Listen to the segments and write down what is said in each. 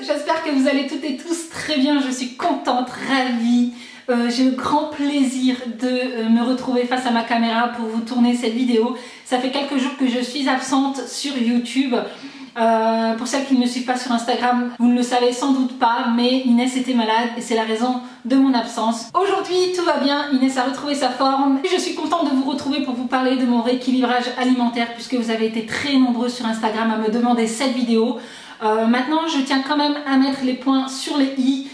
j'espère que vous allez toutes et tous très bien, je suis contente, ravie. J'ai le grand plaisir de me retrouver face à ma caméra pour vous tourner cette vidéo. Ça fait quelques jours que je suis absente sur YouTube. Pour celles qui ne me suivent pas sur Instagram, vous ne le savez sans doute pas, mais Inès était malade et c'est la raison de mon absence. Aujourd'hui, tout va bien, Inès a retrouvé sa forme. Je suis contente de vous retrouver pour vous parler de mon rééquilibrage alimentaire puisque vous avez été très nombreux sur Instagram à me demander cette vidéo. Maintenant, je tiens quand même à mettre les points sur les i.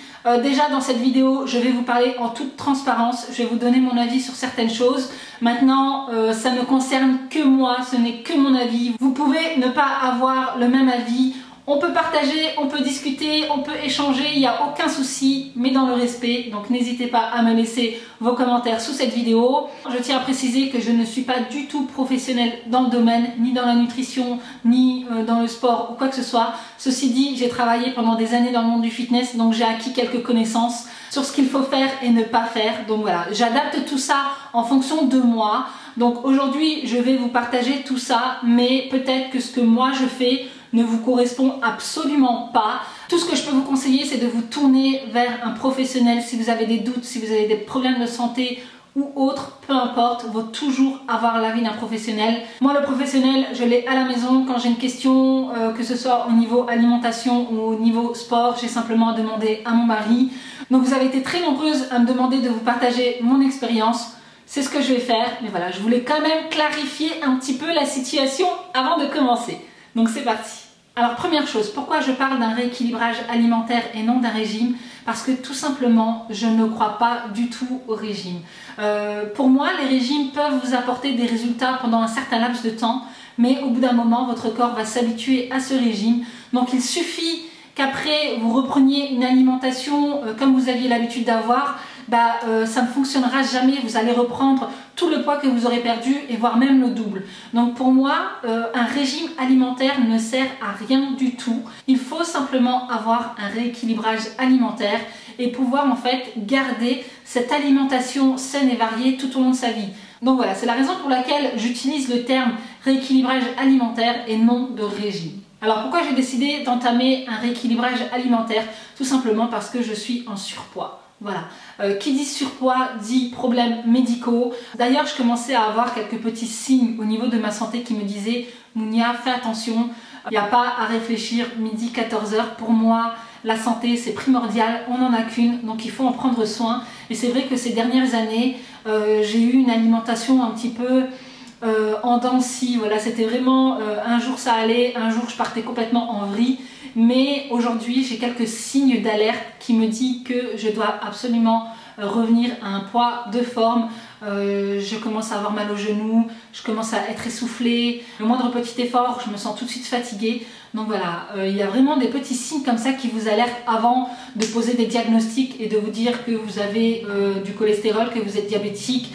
Déjà dans cette vidéo, je vais vous parler en toute transparence, je vais vous donner mon avis sur certaines choses. Maintenant, ça ne concerne que moi, ce n'est que mon avis. Vous pouvez ne pas avoir le même avis. On peut partager, on peut discuter, on peut échanger, il n'y a aucun souci, mais dans le respect. Donc n'hésitez pas à me laisser vos commentaires sous cette vidéo. Je tiens à préciser que je ne suis pas du tout professionnelle dans le domaine, ni dans la nutrition, ni dans le sport ou quoi que ce soit. Ceci dit, j'ai travaillé pendant des années dans le monde du fitness, donc j'ai acquis quelques connaissances sur ce qu'il faut faire et ne pas faire. Donc voilà, j'adapte tout ça en fonction de moi. Donc aujourd'hui, je vais vous partager tout ça, mais peut-être que ce que moi je fais ne vous correspond absolument pas. Tout ce que je peux vous conseiller, c'est de vous tourner vers un professionnel si vous avez des doutes, si vous avez des problèmes de santé ou autres, peu importe, il vaut toujours avoir l'avis d'un professionnel. Moi, le professionnel, je l'ai à la maison quand j'ai une question, que ce soit au niveau alimentation ou au niveau sport, j'ai simplement à demander à mon mari. Donc vous avez été très nombreuses à me demander de vous partager mon expérience. C'est ce que je vais faire, mais voilà, je voulais quand même clarifier un petit peu la situation avant de commencer. Donc c'est parti. Alors première chose, pourquoi je parle d'un rééquilibrage alimentaire et non d'un régime? Parce que tout simplement, je ne crois pas du tout au régime. Pour moi, les régimes peuvent vous apporter des résultats pendant un certain laps de temps, mais au bout d'un moment, votre corps va s'habituer à ce régime. Donc il suffit qu'après vous repreniez une alimentation comme vous aviez l'habitude d'avoir, ça ne fonctionnera jamais, vous allez reprendre tout le poids que vous aurez perdu et voire même le double. Donc pour moi, un régime alimentaire ne sert à rien du tout. Il faut simplement avoir un rééquilibrage alimentaire et pouvoir en fait garder cette alimentation saine et variée tout au long de sa vie. Donc voilà, c'est la raison pour laquelle j'utilise le terme rééquilibrage alimentaire et non de régime. Alors pourquoi j'ai décidé d'entamer un rééquilibrage alimentaire? Tout simplement parce que je suis en surpoids. Voilà, qui dit surpoids dit problèmes médicaux. D'ailleurs, je commençais à avoir quelques petits signes au niveau de ma santé qui me disaient « Mounia, fais attention, il n'y a pas à réfléchir, midi 14h, pour moi, la santé c'est primordial, on n'en a qu'une, donc il faut en prendre soin. » Et c'est vrai que ces dernières années, j'ai eu une alimentation un petit peu en dents de scie. Voilà, c'était vraiment un jour ça allait, un jour je partais complètement en vrille. Mais aujourd'hui, j'ai quelques signes d'alerte qui me disent que je dois absolument revenir à un poids de forme. Je commence à avoir mal aux genoux, je commence à être essoufflée. Le moindre petit effort, je me sens tout de suite fatiguée. Donc voilà, il y a vraiment des petits signes comme ça qui vous alertent avant de poser des diagnostics et de vous dire que vous avez du cholestérol, que vous êtes diabétique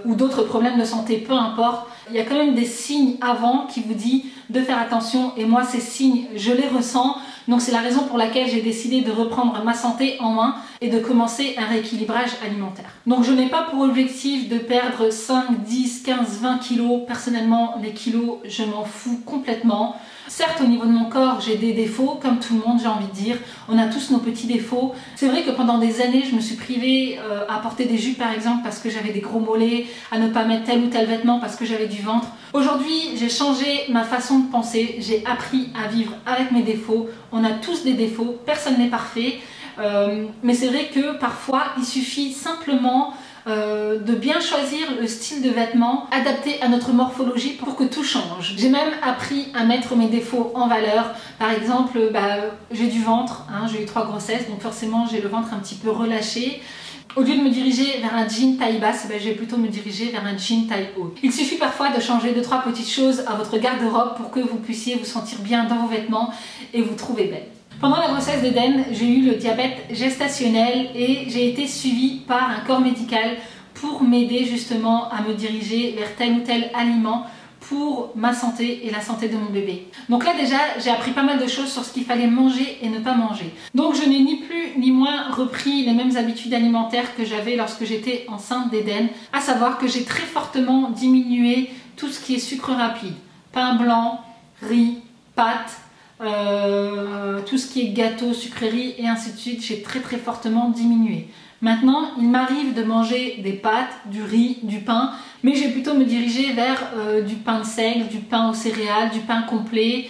ou d'autres problèmes de santé, peu importe. Il y a quand même des signes avant qui vous disent de faire attention et moi ces signes je les ressens. Donc c'est la raison pour laquelle j'ai décidé de reprendre ma santé en main et de commencer un rééquilibrage alimentaire. Donc je n'ai pas pour objectif de perdre 5, 10, 15, 20 kilos. Personnellement les kilos je m'en fous complètement. Certes, au niveau de mon corps, j'ai des défauts, comme tout le monde, j'ai envie de dire. On a tous nos petits défauts. C'est vrai que pendant des années, je me suis privée à porter des jupes, par exemple, parce que j'avais des gros mollets, à ne pas mettre tel ou tel vêtement parce que j'avais du ventre. Aujourd'hui, j'ai changé ma façon de penser. J'ai appris à vivre avec mes défauts. On a tous des défauts, personne n'est parfait. Mais c'est vrai que parfois, il suffit simplement de bien choisir le style de vêtements adapté à notre morphologie pour que tout change. J'ai même appris à mettre mes défauts en valeur. Par exemple, j'ai du ventre, hein, j'ai eu 3 grossesses, donc forcément j'ai le ventre un petit peu relâché. Au lieu de me diriger vers un jean taille basse, je vais plutôt me diriger vers un jean taille haute. Il suffit parfois de changer 2-3 petites choses à votre garde-robe pour que vous puissiez vous sentir bien dans vos vêtements et vous trouver belle. Pendant la grossesse d'Eden, j'ai eu le diabète gestationnel et j'ai été suivie par un corps médical pour m'aider justement à me diriger vers tel ou tel aliment pour ma santé et la santé de mon bébé. Donc là déjà, j'ai appris pas mal de choses sur ce qu'il fallait manger et ne pas manger. Donc je n'ai ni plus ni moins repris les mêmes habitudes alimentaires que j'avais lorsque j'étais enceinte d'Eden, à savoir que j'ai très fortement diminué tout ce qui est sucre rapide. Pain blanc, riz, pâtes, tout ce qui est gâteau, sucrerie et ainsi de suite, j'ai très fortement diminué. Maintenant, il m'arrive de manger des pâtes, du riz, du pain, mais je vais plutôt me diriger vers du pain de seigle, du pain aux céréales, du pain complet.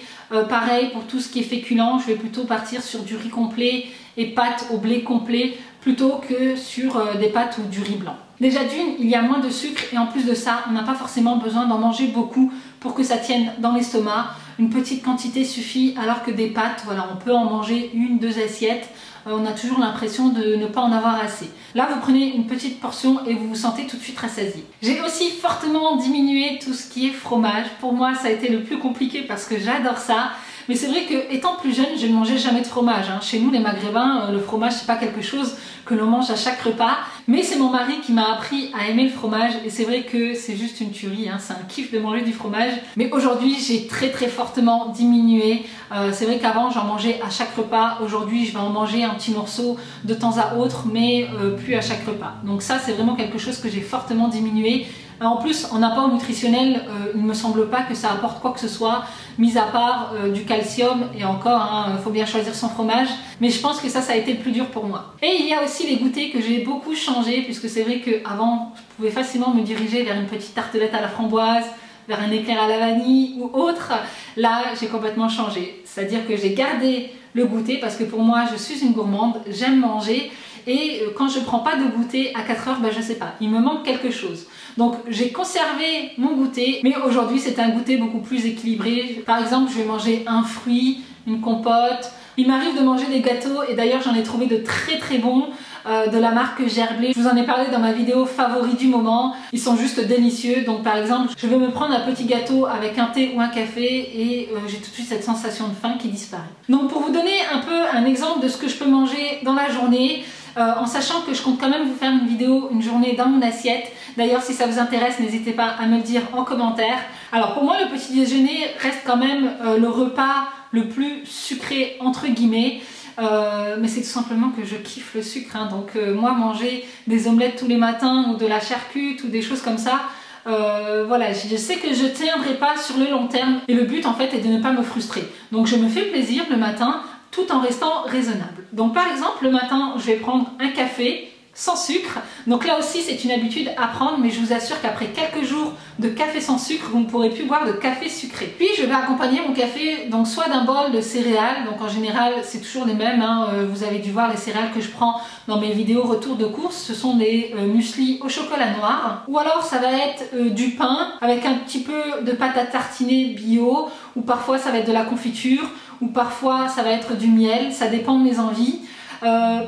Pareil pour tout ce qui est féculent, je vais plutôt partir sur du riz complet et pâtes au blé complet plutôt que sur des pâtes ou du riz blanc. Déjà d'une, il y a moins de sucre et en plus de ça, on n'a pas forcément besoin d'en manger beaucoup pour que ça tienne dans l'estomac. Une petite quantité suffit alors que des pâtes, voilà, on peut en manger 1-2 assiettes. On a toujours l'impression de ne pas en avoir assez. Là, vous prenez une petite portion et vous vous sentez tout de suite rassasié. J'ai aussi fortement diminué tout ce qui est fromage. Pour moi, ça a été le plus compliqué parce que j'adore ça. Mais c'est vrai que étant plus jeune, je ne mangeais jamais de fromage. Chez nous, les Maghrébins, le fromage, c'est pas quelque chose que l'on mange à chaque repas. Mais c'est mon mari qui m'a appris à aimer le fromage. Et c'est vrai que c'est juste une tuerie. C'est un kiff de manger du fromage. Mais aujourd'hui, j'ai très fortement diminué. C'est vrai qu'avant, j'en mangeais à chaque repas. Aujourd'hui, je vais en manger un petit morceau de temps à autre, mais plus à chaque repas. Donc ça, c'est vraiment quelque chose que j'ai fortement diminué. En plus, en apport nutritionnel, il ne me semble pas que ça apporte quoi que ce soit, mis à part du calcium, et encore, il faut bien choisir son fromage, mais je pense que ça a été le plus dur pour moi. Et il y a aussi les goûters que j'ai beaucoup changé, puisque c'est vrai qu'avant, je pouvais facilement me diriger vers une petite tartelette à la framboise, vers un éclair à la vanille ou autre. Là, j'ai complètement changé, c'est-à-dire que j'ai gardé le goûter, parce que pour moi, je suis une gourmande, j'aime manger, et quand je ne prends pas de goûter à 4 heures, je sais pas, il me manque quelque chose. Donc j'ai conservé mon goûter, mais aujourd'hui c'est un goûter beaucoup plus équilibré. Par exemple, je vais manger un fruit, une compote. Il m'arrive de manger des gâteaux et d'ailleurs j'en ai trouvé de très bons de la marque Gerblé. Je vous en ai parlé dans ma vidéo favori du moment. Ils sont juste délicieux. Donc par exemple, je vais me prendre un petit gâteau avec un thé ou un café et j'ai tout de suite cette sensation de faim qui disparaît. Donc pour vous donner un peu un exemple de ce que je peux manger dans la journée, en sachant que je compte quand même vous faire une vidéo, une journée dans mon assiette. D'ailleurs, si ça vous intéresse, n'hésitez pas à me le dire en commentaire. Alors pour moi, le petit déjeuner reste quand même le repas le plus sucré entre guillemets. Mais c'est tout simplement que je kiffe le sucre. Donc moi, manger des omelettes tous les matins ou de la charcute ou des choses comme ça, voilà, je sais que je ne tiendrai pas sur le long terme. Et le but en fait est de ne pas me frustrer. Donc je me fais plaisir le matin tout en restant raisonnable. Donc par exemple, le matin, je vais prendre un café sans sucre. Donc là aussi, c'est une habitude à prendre, mais je vous assure qu'après quelques jours de café sans sucre, vous ne pourrez plus boire de café sucré. Puis je vais accompagner mon café donc soit d'un bol de céréales, donc en général c'est toujours les mêmes, vous avez dû voir les céréales que je prends dans mes vidéos retour de course, ce sont des muesli au chocolat noir, ou alors ça va être du pain avec un petit peu de pâte à tartiner bio, ou parfois ça va être de la confiture, ou parfois ça va être du miel, ça dépend de mes envies.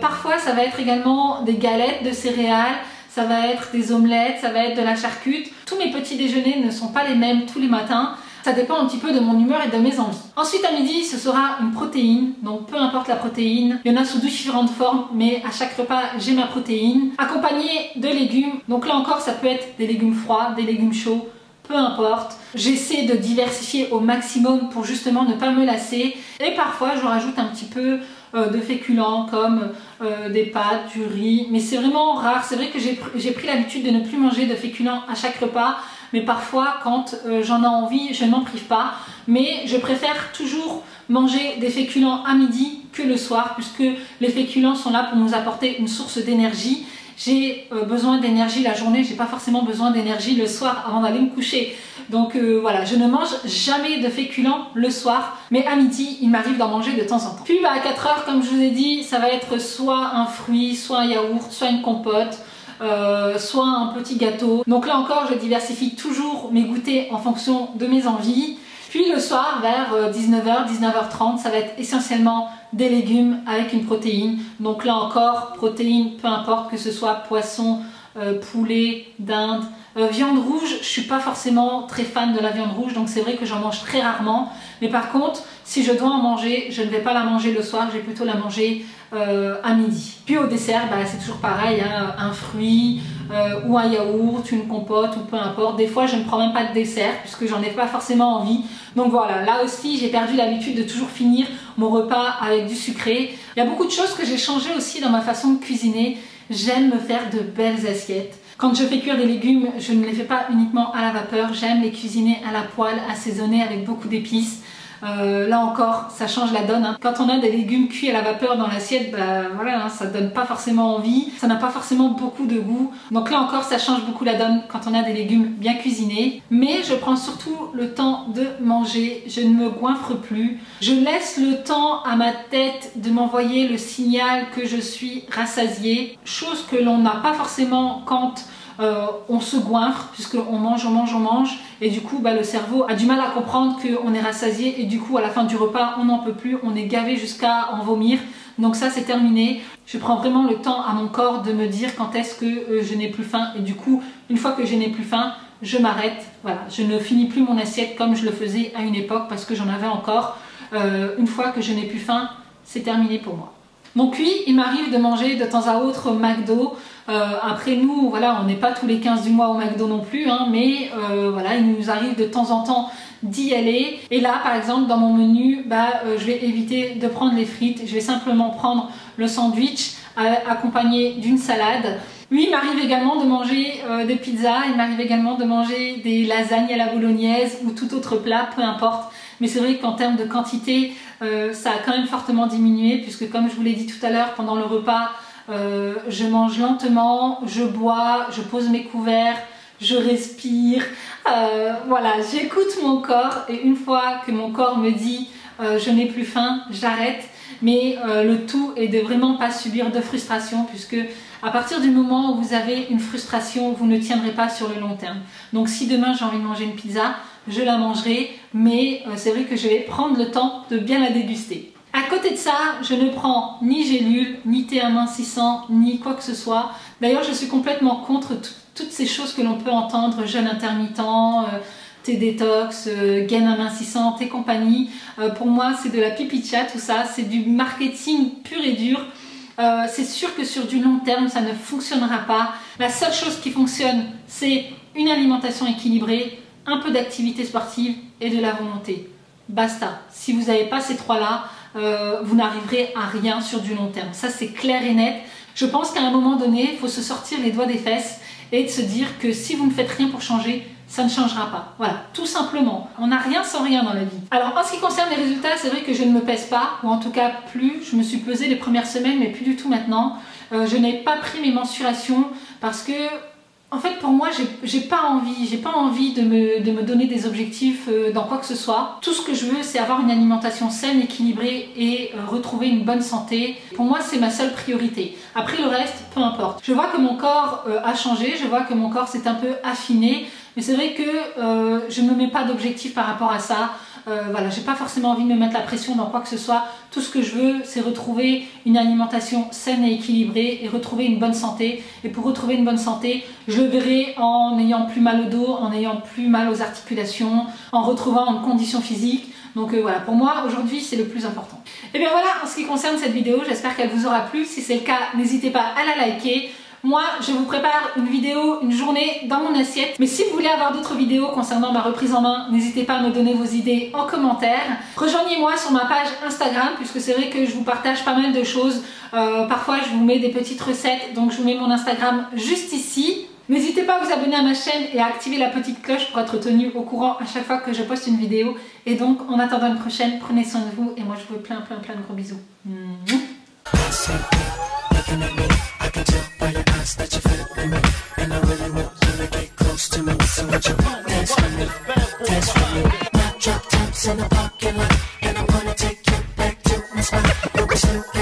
Parfois ça va être également des galettes de céréales, ça va être des omelettes, ça va être de la charcute. Tous mes petits déjeuners ne sont pas les mêmes tous les matins, ça dépend un petit peu de mon humeur et de mes envies. Ensuite à midi ce sera une protéine, donc peu importe la protéine, il y en a sous différentes formes, mais à chaque repas j'ai ma protéine, accompagnée de légumes. Donc là encore ça peut être des légumes froids, des légumes chauds, peu importe. J'essaie de diversifier au maximum pour justement ne pas me lasser, et parfois je rajoute un petit peu de féculents comme des pâtes, du riz, mais c'est vraiment rare. C'est vrai que j'ai pris l'habitude de ne plus manger de féculents à chaque repas, mais parfois quand j'en ai envie, je ne m'en prive pas, mais je préfère toujours manger des féculents à midi que le soir, puisque les féculents sont là pour nous apporter une source d'énergie. J'ai besoin d'énergie la journée, j'ai pas forcément besoin d'énergie le soir avant d'aller me coucher. Donc voilà, je ne mange jamais de féculents le soir, mais à midi, il m'arrive d'en manger de temps en temps. Puis à 4 heures, comme je vous ai dit, ça va être soit un fruit, soit un yaourt, soit une compote, soit un petit gâteau. Donc là encore, je diversifie toujours mes goûters en fonction de mes envies. Puis le soir, vers 19h, 19h30, ça va être essentiellement des légumes avec une protéine. Donc là encore, protéine, peu importe que ce soit poisson, poulet, dinde, viande rouge. Je suis pas forcément très fan de la viande rouge, donc c'est vrai que j'en mange très rarement. Mais par contre, si je dois en manger, je ne vais pas la manger le soir, je vais plutôt la manger à midi. Puis au dessert, c'est toujours pareil, un fruit ou un yaourt, une compote ou peu importe. Des fois, je ne prends même pas de dessert puisque j'en ai pas forcément envie. Donc voilà, là aussi, j'ai perdu l'habitude de toujours finir mon repas avec du sucré. Il y a beaucoup de choses que j'ai changées aussi dans ma façon de cuisiner. J'aime me faire de belles assiettes. Quand je fais cuire des légumes, je ne les fais pas uniquement à la vapeur. J'aime les cuisiner à la poêle, assaisonner avec beaucoup d'épices. Là encore, ça change la donne. Hein. Quand on a des légumes cuits à la vapeur dans l'assiette, bah voilà, hein, ça donne pas forcément envie, ça n'a pas forcément beaucoup de goût. Donc là encore, ça change beaucoup la donne quand on a des légumes bien cuisinés. Mais je prends surtout le temps de manger, je ne me goinfre plus. Je laisse le temps à ma tête de m'envoyer le signal que je suis rassasiée, chose que l'on n'a pas forcément quand on se goinfre, puisqu'on mange, et du coup le cerveau a du mal à comprendre qu'on est rassasié, et du coup à la fin du repas on n'en peut plus, on est gavé jusqu'à en vomir. Donc ça c'est terminé. Je prends vraiment le temps à mon corps de me dire quand est-ce que je n'ai plus faim, et du coup une fois que je n'ai plus faim, je m'arrête. Voilà, je ne finis plus mon assiette comme je le faisais à une époque parce que j'en avais encore. Une fois que je n'ai plus faim, c'est terminé pour moi. Donc oui, il m'arrive de manger de temps à autre au McDo. Après nous, voilà, on n'est pas tous les 15 du mois au McDo non plus, hein, mais voilà, il nous arrive de temps en temps d'y aller. Et là, par exemple, dans mon menu, je vais éviter de prendre les frites. Je vais simplement prendre le sandwich accompagné d'une salade. Oui, il m'arrive également de manger des pizzas, il m'arrive également de manger des lasagnes à la bolognaise ou tout autre plat, peu importe. Mais c'est vrai qu'en termes de quantité, ça a quand même fortement diminué, puisque comme je vous l'ai dit tout à l'heure, pendant le repas, je mange lentement, je bois, je pose mes couverts, je respire. Voilà, j'écoute mon corps, et une fois que mon corps me dit je n'ai plus faim, j'arrête. Mais le tout est de vraiment pas subir de frustration, puisque à partir du moment où vous avez une frustration, vous ne tiendrez pas sur le long terme. Donc si demain j'ai envie de manger une pizza, je la mangerai, mais c'est vrai que je vais prendre le temps de bien la déguster. À côté de ça, je ne prends ni gélule, ni thé amincissant, ni quoi que ce soit. D'ailleurs, je suis complètement contre toutes ces choses que l'on peut entendre, jeûne intermittent, thé détox, gaine amincissante et compagnie. Pour moi, c'est de la pipicha, tout ça. C'est du marketing pur et dur. C'est sûr que sur du long terme, ça ne fonctionnera pas. La seule chose qui fonctionne, c'est une alimentation équilibrée, un peu d'activité sportive et de la volonté. Basta. Si vous n'avez pas ces trois-là, vous n'arriverez à rien sur du long terme. Ça, c'est clair et net. Je pense qu'à un moment donné, il faut se sortir les doigts des fesses et de se dire que si vous ne faites rien pour changer, ça ne changera pas. Voilà, tout simplement. On n'a rien sans rien dans la vie. Alors, en ce qui concerne les résultats, c'est vrai que je ne me pèse pas, ou en tout cas plus. Je me suis pesée les premières semaines, mais plus du tout maintenant. Je n'ai pas pris mes mensurations parce que, en fait, pour moi, j'ai pas envie de me donner des objectifs dans quoi que ce soit. Tout ce que je veux, c'est avoir une alimentation saine, équilibrée et retrouver une bonne santé. Pour moi, c'est ma seule priorité. Après le reste, peu importe. Je vois que mon corps a changé, je vois que mon corps s'est un peu affiné, mais c'est vrai que je ne me mets pas d'objectif par rapport à ça. Voilà, j'ai pas forcément envie de me mettre la pression dans quoi que ce soit. Tout ce que je veux, c'est retrouver une alimentation saine et équilibrée et retrouver une bonne santé. Et pour retrouver une bonne santé, je le verrai en n'ayant plus mal au dos, en n'ayant plus mal aux articulations, en retrouvant une condition physique. Donc voilà, pour moi, aujourd'hui, c'est le plus important. Et bien voilà, en ce qui concerne cette vidéo, j'espère qu'elle vous aura plu. Si c'est le cas, n'hésitez pas à la liker. Moi, je vous prépare une vidéo, une journée dans mon assiette. Mais si vous voulez avoir d'autres vidéos concernant ma reprise en main, n'hésitez pas à me donner vos idées en commentaire. Rejoignez-moi sur ma page Instagram, puisque c'est vrai que je vous partage pas mal de choses. Parfois, je vous mets des petites recettes, donc je vous mets mon Instagram juste ici. N'hésitez pas à vous abonner à ma chaîne et à activer la petite cloche pour être tenu au courant à chaque fois que je poste une vidéo. Et donc, en attendant une prochaine, prenez soin de vous et moi, je vous fais plein de gros bisous. I can tell by your eyes that you feel me, and I really want you to get close to me. So would you dance with me, dance with me? My drop tops in the parking lot, and I'm gonna take you back to my spot.